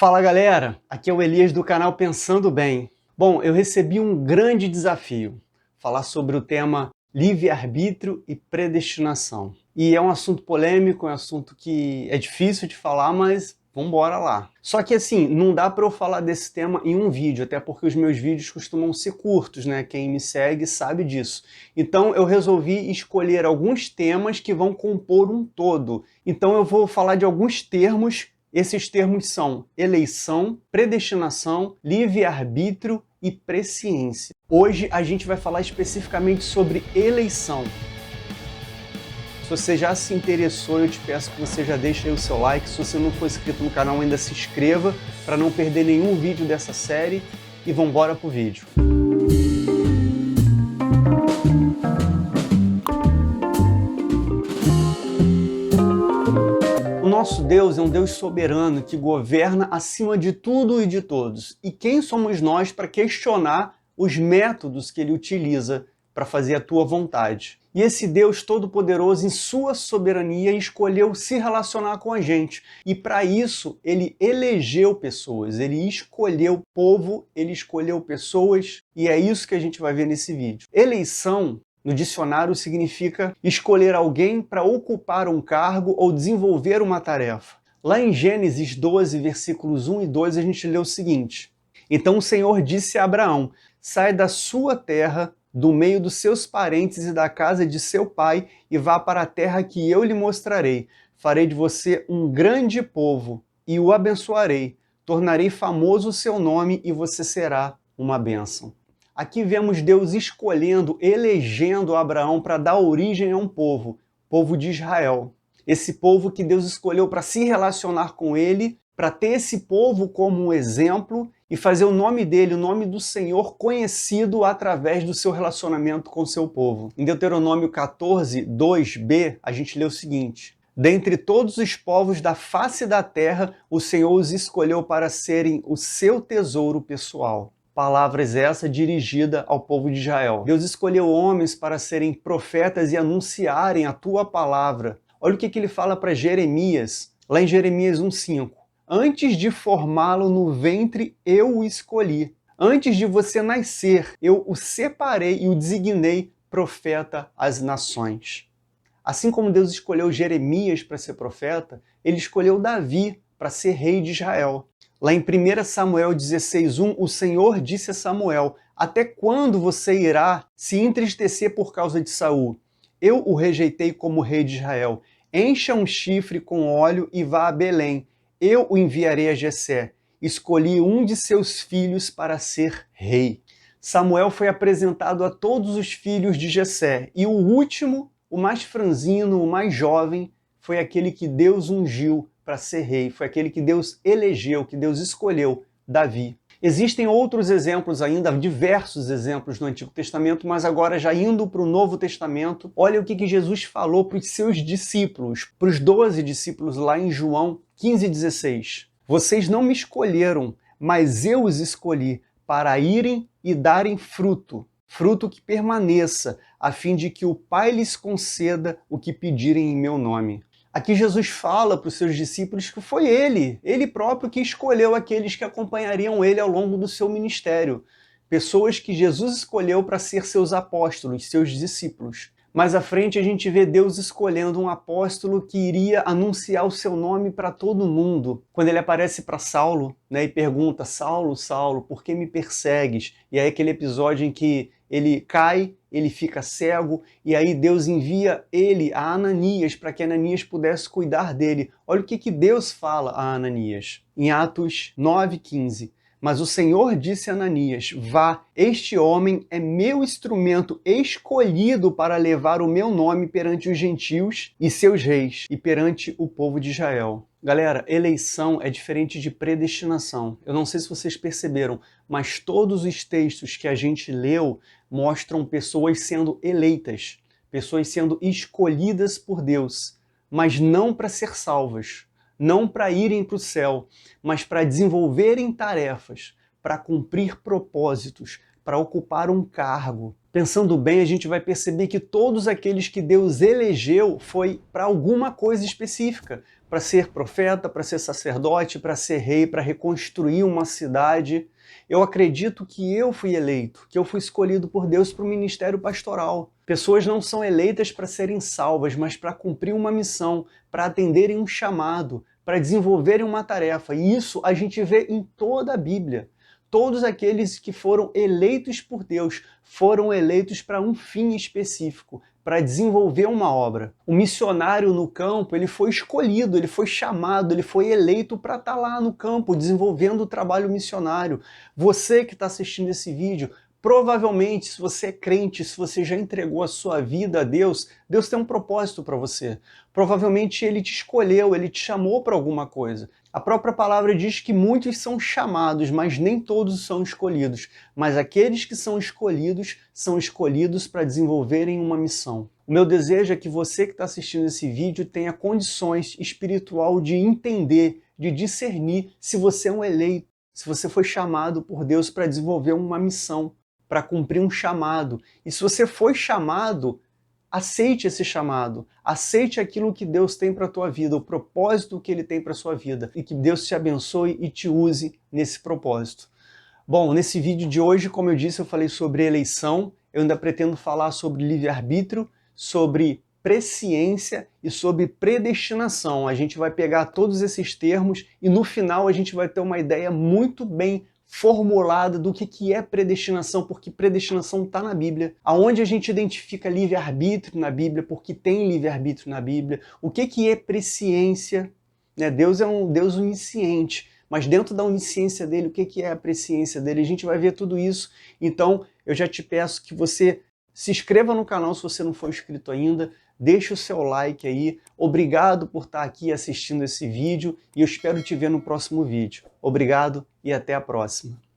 Fala galera, aqui é o Elias do canal Pensando Bem. Bom, eu recebi um grande desafio, falar sobre o tema livre-arbítrio e predestinação. E é um assunto polêmico, é um assunto que é difícil de falar, mas vamos embora lá. Só que assim, não dá para eu falar desse tema em um vídeo, até porque os meus vídeos costumam ser curtos, né? Quem me segue sabe disso. Então eu resolvi escolher alguns temas que vão compor um todo. Então eu vou falar de alguns termos. Esses termos são eleição, predestinação, livre-arbítrio e presciência. Hoje a gente vai falar especificamente sobre eleição. Se você já se interessou, eu te peço que você já deixe aí o seu like. Se você não for inscrito no canal, ainda se inscreva para não perder nenhum vídeo dessa série. E vamos embora pro vídeo. O nosso Deus é um Deus soberano que governa acima de tudo e de todos. E quem somos nós para questionar os métodos que ele utiliza para fazer a tua vontade? E esse Deus todo-poderoso, em sua soberania, escolheu se relacionar com a gente. E para isso, ele elegeu pessoas, ele escolheu povo, ele escolheu pessoas. E é isso que a gente vai ver nesse vídeo. Eleição, no dicionário, significa escolher alguém para ocupar um cargo ou desenvolver uma tarefa. Lá em Gênesis 12, versículos 1 e 2, a gente lê o seguinte: Então o Senhor disse a Abraão: Sai da sua terra, do meio dos seus parentes e da casa de seu pai, e vá para a terra que eu lhe mostrarei. Farei de você um grande povo, e o abençoarei. Tornarei famoso o seu nome, e você será uma bênção. Aqui vemos Deus escolhendo, elegendo Abraão para dar origem a um povo, povo de Israel. Esse povo que Deus escolheu para se relacionar com ele, para ter esse povo como um exemplo e fazer o nome dele, o nome do Senhor, conhecido através do seu relacionamento com o seu povo. Em Deuteronômio 14, 2b, a gente lê o seguinte: Dentre todos os povos da face da terra, o Senhor os escolheu para serem o seu tesouro pessoal. Palavras essa dirigida ao povo de Israel. Deus escolheu homens para serem profetas e anunciarem a tua palavra. Olha o que ele fala para Jeremias, lá em Jeremias 1,5. Antes de formá-lo no ventre, eu o escolhi. Antes de você nascer, eu o separei e o designei profeta às nações. Assim como Deus escolheu Jeremias para ser profeta, ele escolheu Davi para ser rei de Israel. Lá em 1 Samuel 16:1, o Senhor disse a Samuel: Até quando você irá se entristecer por causa de Saul? Eu o rejeitei como rei de Israel. Encha um chifre com óleo e vá a Belém. Eu o enviarei a Jessé. Escolhi um de seus filhos para ser rei. Samuel foi apresentado a todos os filhos de Jessé, e o último, o mais franzino, o mais jovem, foi aquele que Deus ungiu para ser rei, foi aquele que Deus elegeu, que Deus escolheu, Davi. Existem outros exemplos ainda, diversos exemplos no Antigo Testamento, mas agora já indo para o Novo Testamento, olha o que Jesus falou para os seus discípulos, para os 12 discípulos lá em João 15,16. Vocês não me escolheram, mas eu os escolhi para irem e darem fruto, fruto que permaneça, a fim de que o Pai lhes conceda o que pedirem em meu nome. Aqui Jesus fala para os seus discípulos que foi ele próprio que escolheu aqueles que acompanhariam ele ao longo do seu ministério. Pessoas que Jesus escolheu para ser seus apóstolos, seus discípulos. Mais à frente a gente vê Deus escolhendo um apóstolo que iria anunciar o seu nome para todo mundo. Quando ele aparece para Saulo, né, e pergunta: Saulo, Saulo, por que me persegues? E aí aquele episódio em que ele cai, ele fica cego, e aí Deus envia ele a Ananias para que Ananias pudesse cuidar dele. Olha o que Deus fala a Ananias. Em Atos 9,15. Mas o Senhor disse a Ananias: Vá, este homem é meu instrumento escolhido para levar o meu nome perante os gentios e seus reis, e perante o povo de Israel. Galera, eleição é diferente de predestinação. Eu não sei se vocês perceberam, mas todos os textos que a gente leu mostram pessoas sendo eleitas, pessoas sendo escolhidas por Deus, mas não para ser salvas. Não para irem para o céu, mas para desenvolverem tarefas, para cumprir propósitos, para ocupar um cargo. Pensando bem, a gente vai perceber que todos aqueles que Deus elegeu foi para alguma coisa específica, para ser profeta, para ser sacerdote, para ser rei, para reconstruir uma cidade. Eu acredito que eu fui eleito, que eu fui escolhido por Deus para o ministério pastoral. Pessoas não são eleitas para serem salvas, mas para cumprir uma missão, para atenderem um chamado, para desenvolverem uma tarefa. E isso a gente vê em toda a Bíblia. Todos aqueles que foram eleitos por Deus foram eleitos para um fim específico, para desenvolver uma obra. O missionário no campo, ele foi escolhido, ele foi chamado, ele foi eleito para estar lá no campo, desenvolvendo o trabalho missionário. Você que está assistindo esse vídeo, provavelmente, se você é crente, se você já entregou a sua vida a Deus, Deus tem um propósito para você. Provavelmente Ele te escolheu, Ele te chamou para alguma coisa. A própria palavra diz que muitos são chamados, mas nem todos são escolhidos. Mas aqueles que são escolhidos para desenvolverem uma missão. O meu desejo é que você que está assistindo esse vídeo tenha condições espiritual de entender, de discernir se você é um eleito, se você foi chamado por Deus para desenvolver uma missão, para cumprir um chamado. E se você foi chamado, aceite esse chamado, aceite aquilo que Deus tem para a tua vida, o propósito que Ele tem para a sua vida, e que Deus te abençoe e te use nesse propósito. Bom, nesse vídeo de hoje, como eu disse, eu falei sobre eleição, eu ainda pretendo falar sobre livre-arbítrio, sobre presciência e sobre predestinação. A gente vai pegar todos esses termos e no final a gente vai ter uma ideia muito bem formulada do que é predestinação, porque predestinação está na Bíblia. Aonde a gente identifica livre-arbítrio na Bíblia, porque tem livre-arbítrio na Bíblia. O que é presciência? Né? Deus é um Deus onisciente, mas dentro da onisciência dele, o que é a presciência dele? A gente vai ver tudo isso. Então, eu já te peço que você se inscreva no canal se você não for inscrito ainda, deixa o seu like aí. Obrigado por estar aqui assistindo esse vídeo e eu espero te ver no próximo vídeo. Obrigado e até a próxima.